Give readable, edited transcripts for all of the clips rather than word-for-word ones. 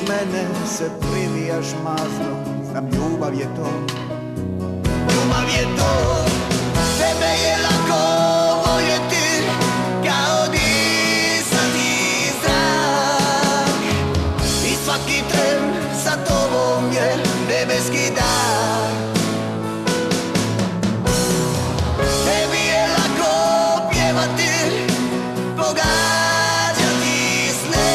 mene se privijaš mazlom, znam ljubav je to. Ljubav je to, tebe je lako voljeti kao disati zrak. I svaki tren sa tobom je nebeski dar. Tebi je lako pjevati, pogađati sne.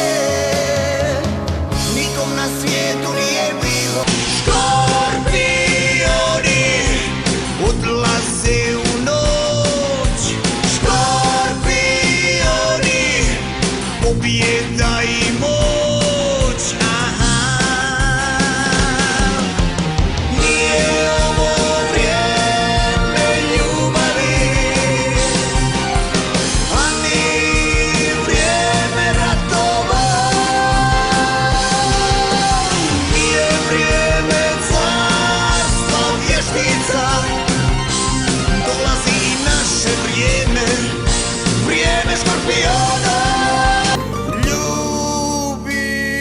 Nikom na svijetu nije bilo. Škorpioni odlaze u noć. Škorpioni, pobjeda i moć. Aha. Nije ovo vrijeme ljubavi, a ni vrijeme ratova. Nije vrijeme carstva vještica, dolazi i naše vrijeme, vrijeme škorpiona. Ljubio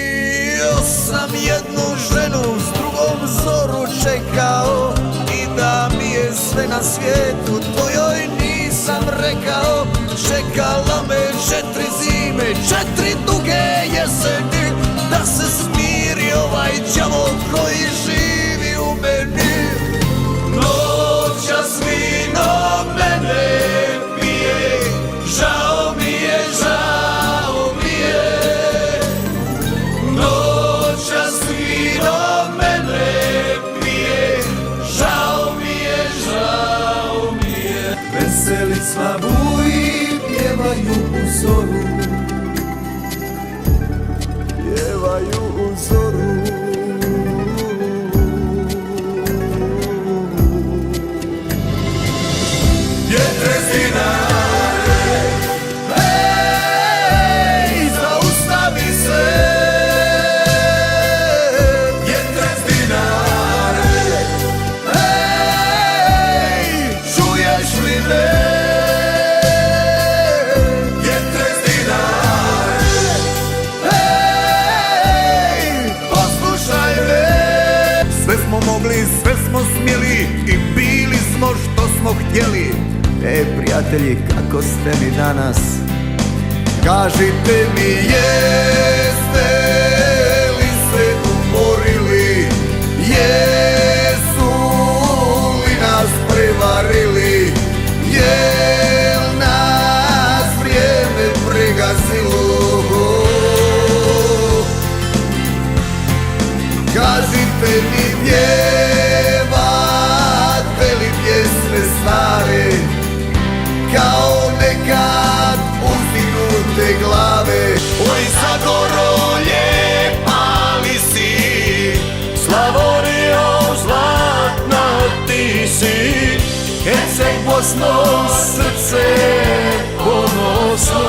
sam jednu ženu, s drugom zoru čekao, i da mi je sve na svijetu, to joj nisam rekao. Čekala me 4 zime, 4 duge jeseni, da se smiri ovaj đavo koji živi u meni. Noćas vino mene pije, žao mi je, žao mi je. Noćas vino mene pije, žao mi je, žao mi je. Veselica buji, pjevaju u zoru, pjevaju u zoru. Vjetrezginare, hej, zaustavi se. Vjetrezginare, hej, čuješ li me? Vjetrezginare, hej, poslušaj me. Sve smo mogli, sve smo smjeli i bili smo što smo htjeli. Prijatelji, kako ste mi danas? Kažite mi, jeste li se umorili? Jesu li nas prevarili? Jel nas vrijeme pregazilo? Kažite mi, pjevate li pjesme stare, kao nekad uzdignute glave? Oj, Zagoro, lijepa li si? Slavonijo, zlatna ti si. Herceg Bosno, srce ponosno.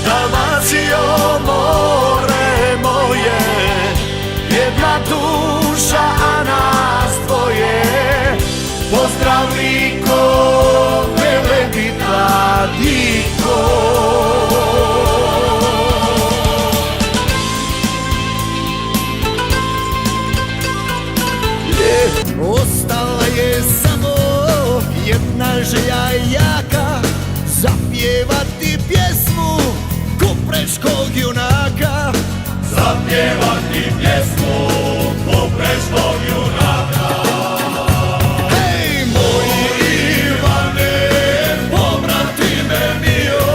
Dalmacijo, more moje, jedna duša, a nas dvoje. Pozdrav Liko, Velebita, Diko. Ostala je samo jedna želja jaka, zapjevati pjesmu Kupreškog junaka. Zapjevati pjesmu Kupreškog junaka. Hej, moji Ivane, pobratime mio,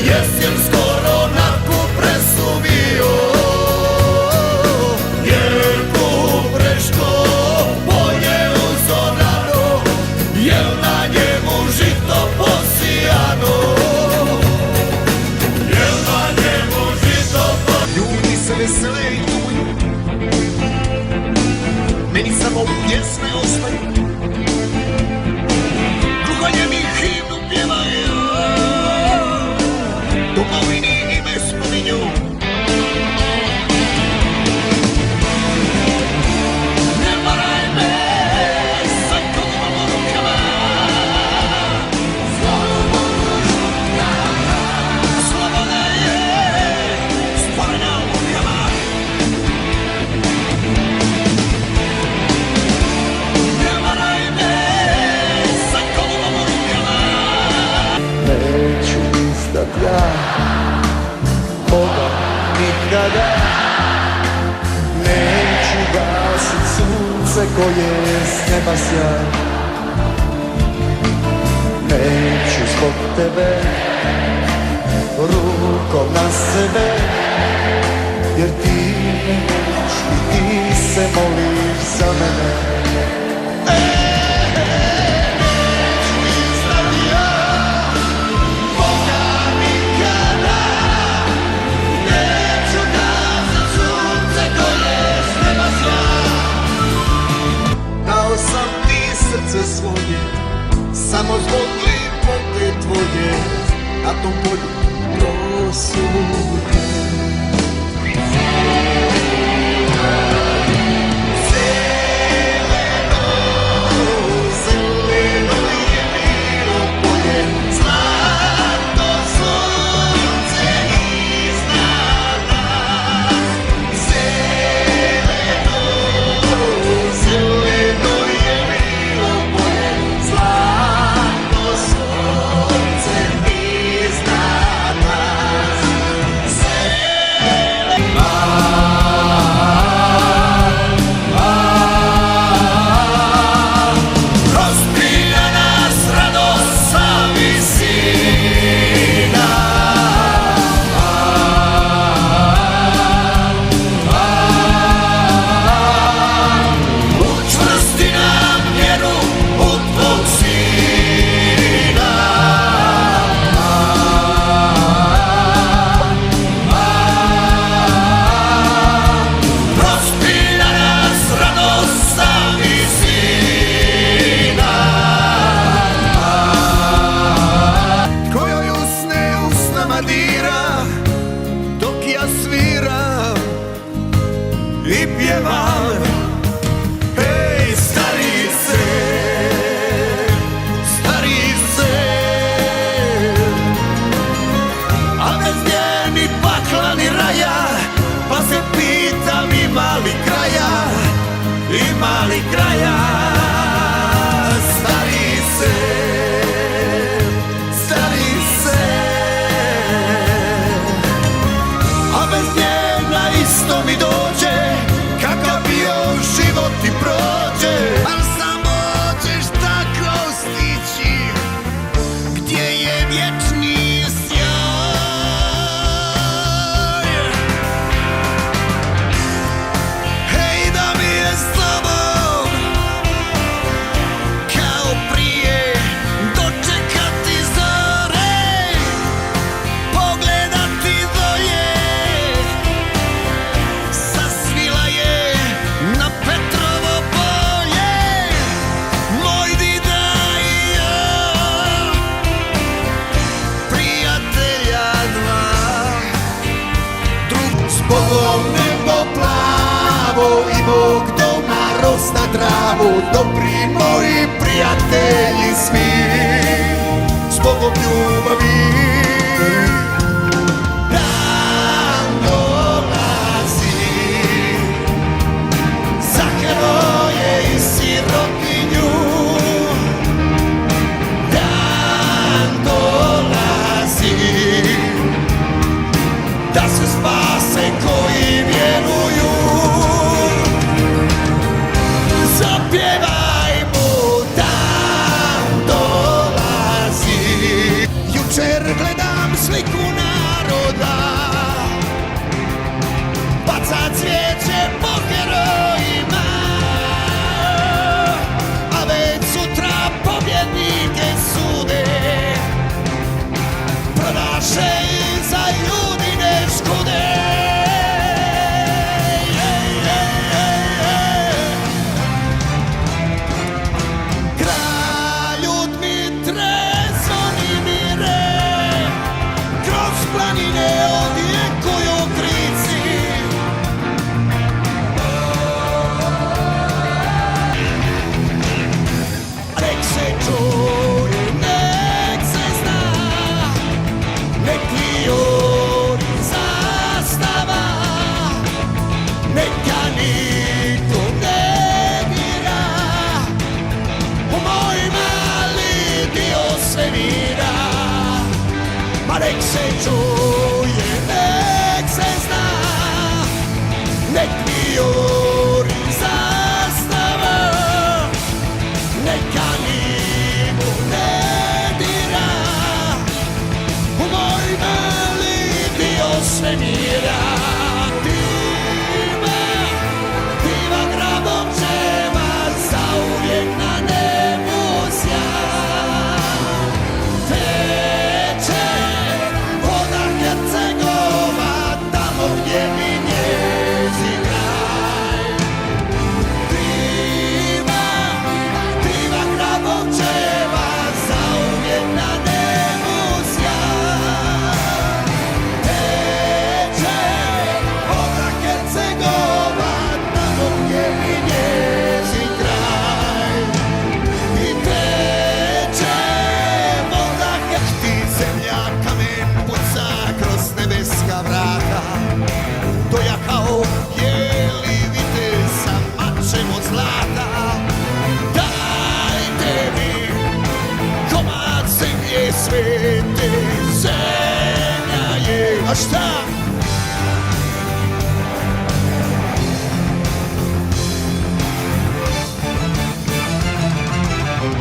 jesi li skoro na Kupresu bio? Jer Kupreško polje uzorano, jel na njemu žito posijano? Jel na njemu žito posijano? Ljudi se vesele i tuju, meni samo pjesme ostaju. Gluhonjemi himnu pjevaju, domovini ime spominju. Ne varaj me sa kolima rukama, slobodna sunce koje s neba sjaj. Neću zbog tebe rukom na sebe, jer ti me voliš i ti se moliš za mene. Svoje, samo zbog lipote tvoje, na tom polju prosude. Zeleno, zeleno je bilo polje, zlatno sunce iznad nas. Zeleno, zeleno je bilo polje, zlatno sunce iznad nas. Rozpinja nas radost sa visina. Učvrsti nam vjeru u tvog sina. Rozpinja nas radost sa visina. Kojoj usne usnama dira, dok ja sviram i pjevam. Hej, starice, starice, a bez nje ni pakla ni raja, pa se pitam ima li kraja, ima li kraja. Starice, starice, a bez nje na isto mi dođe, kakav bio život ti prođe. Al samo ćeš tako stići gdje je vječni sjaj. Hej, da mi je s tobom kao prije dočekati zore, pogledati dolje sa Svilaje na Petrovo polje, moj dida i ja, prijatelja dva. Zbogom nebo plavo i mog doma rosna travu, dobri moji prijatelji svi, zbogom ljubavi. Dan dolazi za heroje i sirotinju. Dan dolazi da se spase koji vjeruju. Zapjevajmo, dan dolazi. Jučer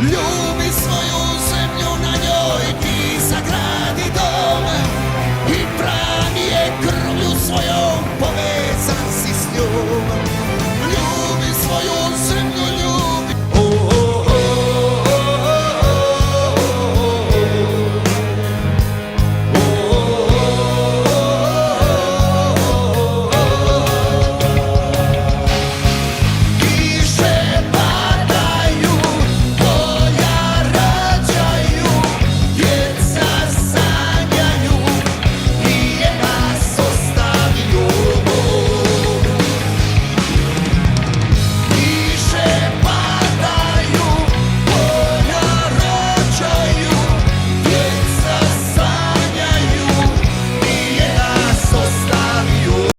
Ljubav